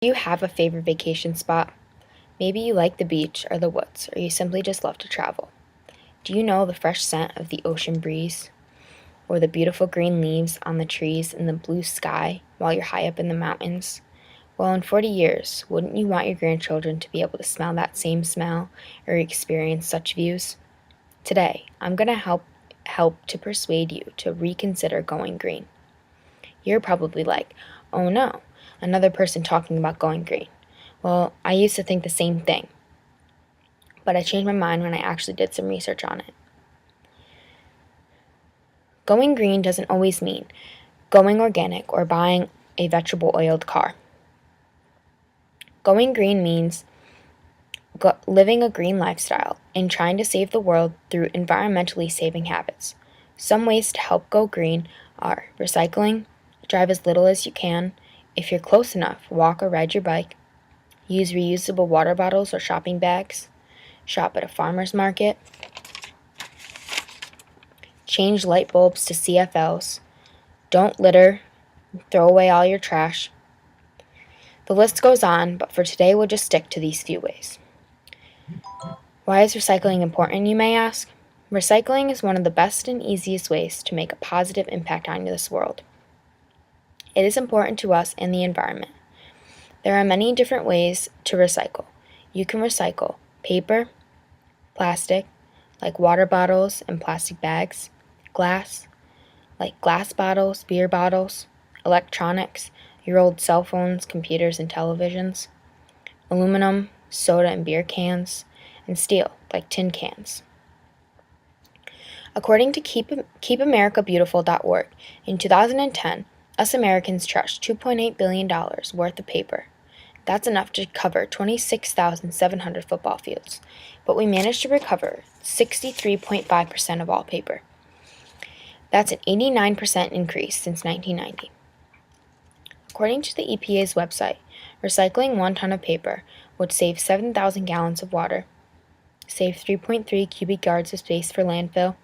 Do you have a favorite vacation spot? Maybe you like the beach or the woods, or you simply just love to travel. Do you know the fresh scent of the ocean breeze, or the beautiful green leaves on the trees and the blue sky while you're high up in the mountains? Well, in 40 years, wouldn't you want your grandchildren to be able to smell that same smell or experience such views? Today, I'm going to help to persuade you to reconsider going green. You're probably like, "Oh no, another person talking about going green." Well, I used to think the same thing, but I changed my mind when I actually did some research on it. Going green doesn't always mean going organic or buying a vegetable oiled car. Going green means living a green lifestyle and trying to save the world through environmentally saving habits. Some ways to help go green are recycling, drive as little as you can, if you're close enough, walk or ride your bike, use reusable water bottles or shopping bags, shop at a farmer's market, change light bulbs to CFLs, don't litter, throw away all your trash. The list goes on, but for today we'll just stick to these few ways. Why is recycling important, you may ask? Recycling is one of the best and easiest ways to make a positive impact on this world. It is important to us and the environment. There are many different ways to recycle. You can recycle paper, plastic, like water bottles and plastic bags, glass, like glass bottles, beer bottles, electronics, your old cell phones, computers, and televisions, aluminum, soda and beer cans, and steel, like tin cans. According to KeepAmericaBeautiful.org, in 2010, us Americans trashed $2.8 billion worth of paper. That's enough to cover 26,700 football fields, but we managed to recover 63.5% of all paper. That's an 89% increase since 1990. According to the EPA's website, recycling 1 ton of paper would save 7,000 gallons of water, save 3.3 cubic yards of space for landfill,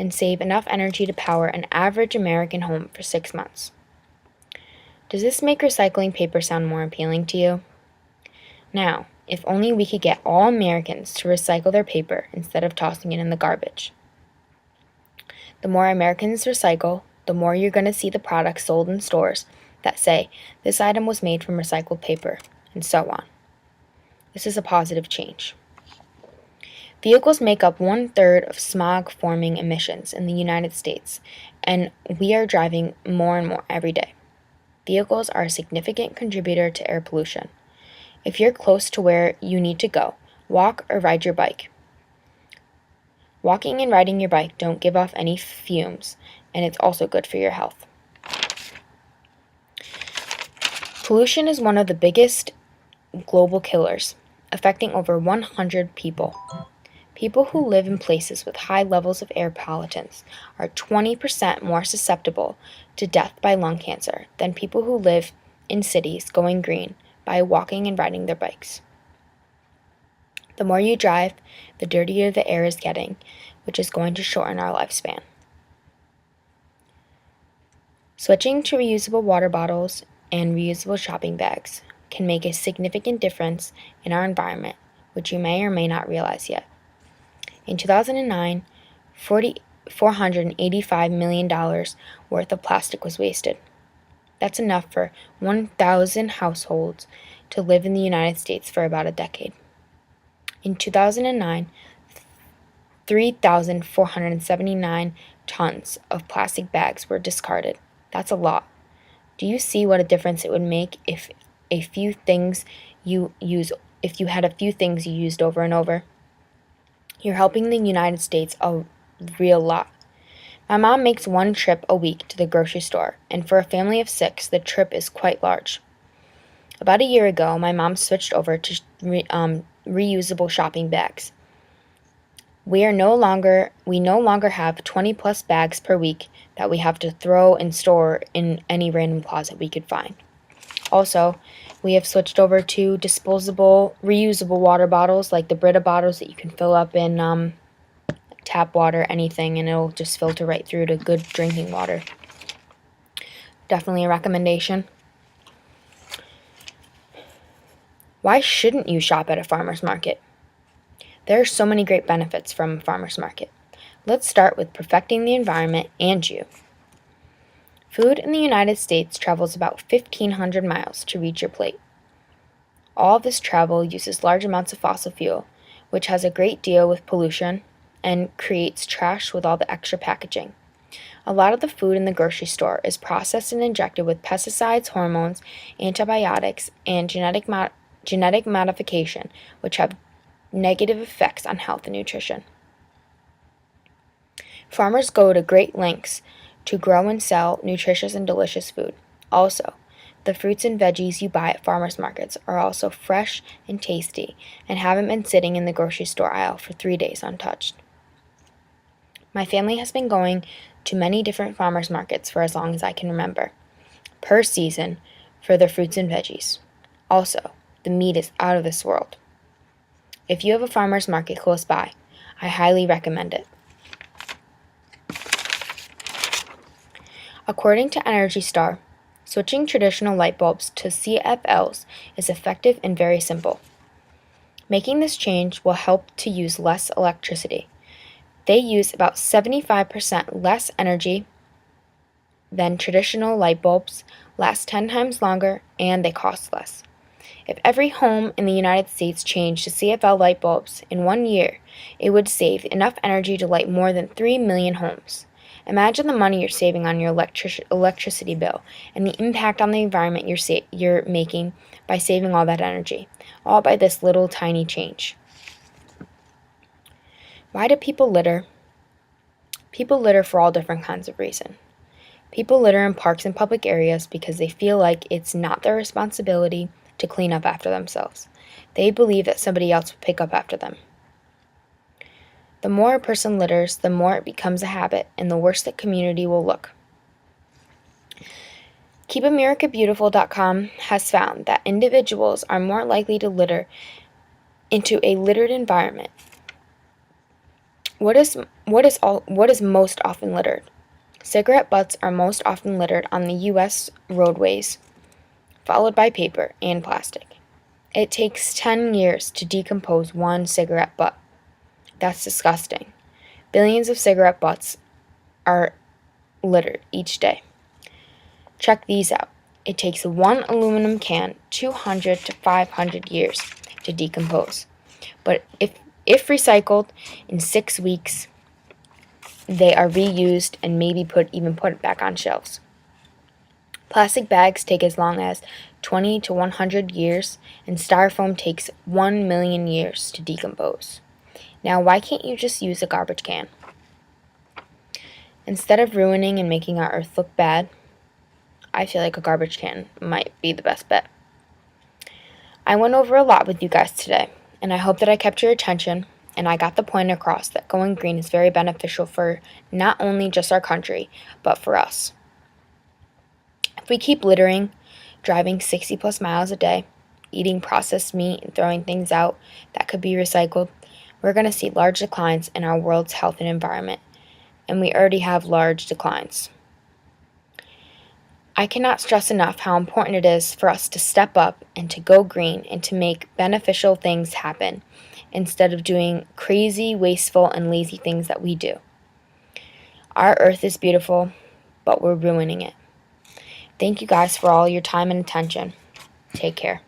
and save enough energy to power an average American home for 6 months. Does this make recycling paper sound more appealing to you? Now, if only we could get all Americans to recycle their paper instead of tossing it in the garbage. The more Americans recycle, the more you're going to see the products sold in stores that say, "This item was made from recycled paper," and so on. This is a positive change. Vehicles make up 1/3 of smog-forming emissions in the United States, and we are driving more and more every day. Vehicles are a significant contributor to air pollution. If you're close to where you need to go, walk or ride your bike. Walking and riding your bike don't give off any fumes, and it's also good for your health. Pollution is one of the biggest global killers, affecting over 100 people. People who live in places with high levels of air pollutants are 20% more susceptible to death by lung cancer than people who live in cities going green by walking and riding their bikes. The more you drive, the dirtier the air is getting, which is going to shorten our lifespan. Switching to reusable water bottles and reusable shopping bags can make a significant difference in our environment, which you may or may not realize yet. In 2009, $485 million worth of plastic was wasted. That's enough for 1,000 households to live in the United States for about a decade. In 2009, 3,479 tons of plastic bags were discarded. That's a lot. Do you see what a difference it would make if you had a few things you used over and over? You're helping the United States a real lot. My mom makes 1 trip a week to the grocery store, and for a family of 6, the trip is quite large. About a year ago, my mom switched over to reusable shopping bags. We no longer have 20 plus bags per week that we have to throw and store in any random closet we could find. Also, we have switched over to disposable, reusable water bottles like the Brita bottles that you can fill up in tap water, anything, and it'll just filter right through to good drinking water. Definitely a recommendation. Why shouldn't you shop at a farmer's market? There are so many great benefits from a farmer's market. Let's start with perfecting the environment and you. Food in the United States travels about 1,500 miles to reach your plate. All of this travel uses large amounts of fossil fuel, which has a great deal with pollution and creates trash with all the extra packaging. A lot of the food in the grocery store is processed and injected with pesticides, hormones, antibiotics, and genetic modification, which have negative effects on health and nutrition. Farmers go to great lengths to grow and sell nutritious and delicious food. Also, the fruits and veggies you buy at farmers markets are also fresh and tasty and haven't been sitting in the grocery store aisle for 3 days untouched. My family has been going to many different farmers markets for as long as I can remember, per season, for their fruits and veggies. Also, the meat is out of this world. If you have a farmer's market close by, I highly recommend it. According to Energy Star, switching traditional light bulbs to CFLs is effective and very simple. Making this change will help to use less electricity. They use about 75% less energy than traditional light bulbs, last 10 times longer, and they cost less. If every home in the United States changed to CFL light bulbs in 1 year, it would save enough energy to light more than 3 million homes. Imagine the money you're saving on your electricity bill and the impact on the environment you're making by saving all that energy, all by this little tiny change. Why do people litter? People litter for all different kinds of reasons. People litter in parks and public areas because they feel like it's not their responsibility to clean up after themselves. They believe that somebody else will pick up after them. The more a person litters, the more it becomes a habit, and the worse the community will look. KeepAmericaBeautiful.com has found that individuals are more likely to litter into a littered environment. What is most often littered? Cigarette butts are most often littered on the U.S. roadways, followed by paper and plastic. It takes 10 years to decompose one cigarette butt. That's disgusting. Billions of cigarette butts are littered each day. Check these out. It takes one aluminum can 200 to 500 years to decompose. But if recycled in 6 weeks, they are reused and maybe put back on shelves. Plastic bags take as long as 20 to 100 years, and styrofoam takes 1 million years to decompose. Now, why can't you just use a garbage can? Instead of ruining and making our earth look bad, I feel like a garbage can might be the best bet. I went over a lot with you guys today, and I hope that I kept your attention and I got the point across that going green is very beneficial for not only just our country, but for us. If we keep littering, driving 60 plus miles a day, eating processed meat and throwing things out that could be recycled, we're going to see large declines in our world's health and environment, and we already have large declines. I cannot stress enough how important it is for us to step up and to go green and to make beneficial things happen instead of doing crazy, wasteful, and lazy things that we do. Our earth is beautiful, but we're ruining it. Thank you guys for all your time and attention. Take care.